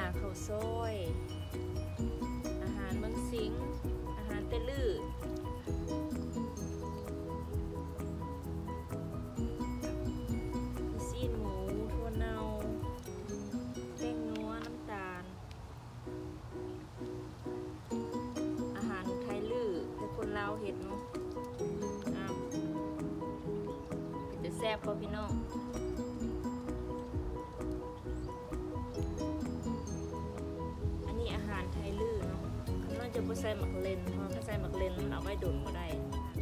นาข้าวซอยอาหารเมืองสิงห์อาหารเตลือซีนหมูถั่วเน่าแป้งนัวน้ำตาลอาหารไทยลือแต่คนลาวเห็ดเนาะจะแซ่บพอพี่น้องอันนี้อาหารไทยลือเนาะคำนั้นจะบ่ใส่หมักเลนเพราะถ้าใส่หมักเลนมันเอาไว้ดมก็ได้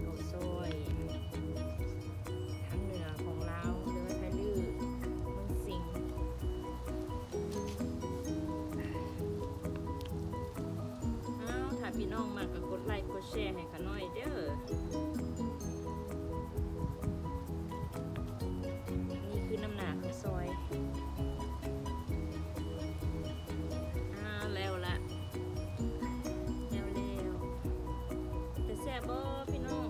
ข้าวซอยทางเหนือของลาวหรือว่าไทยลือเมืองสิงห์ถ้าพี่น้องมากก็กดไลค์กดแชร์ให้ข้าน้อยเด้อนี่คือน้ำหนาข้าวซอยแล้วละแล้วแต่แซ่บบ่พี่น้อง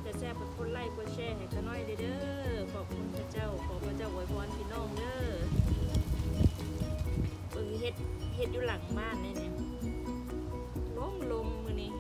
แต่แซ่บกดไลค์กดแชร์ให้ข้าน้อยเด้อขอบคุณพระเจ้าขอพระเจ้าอวยพรพี่น้องเด้อเบิ่งเฮ็ดอยู่หลังบ้านเนี่ยลมมื้อนี้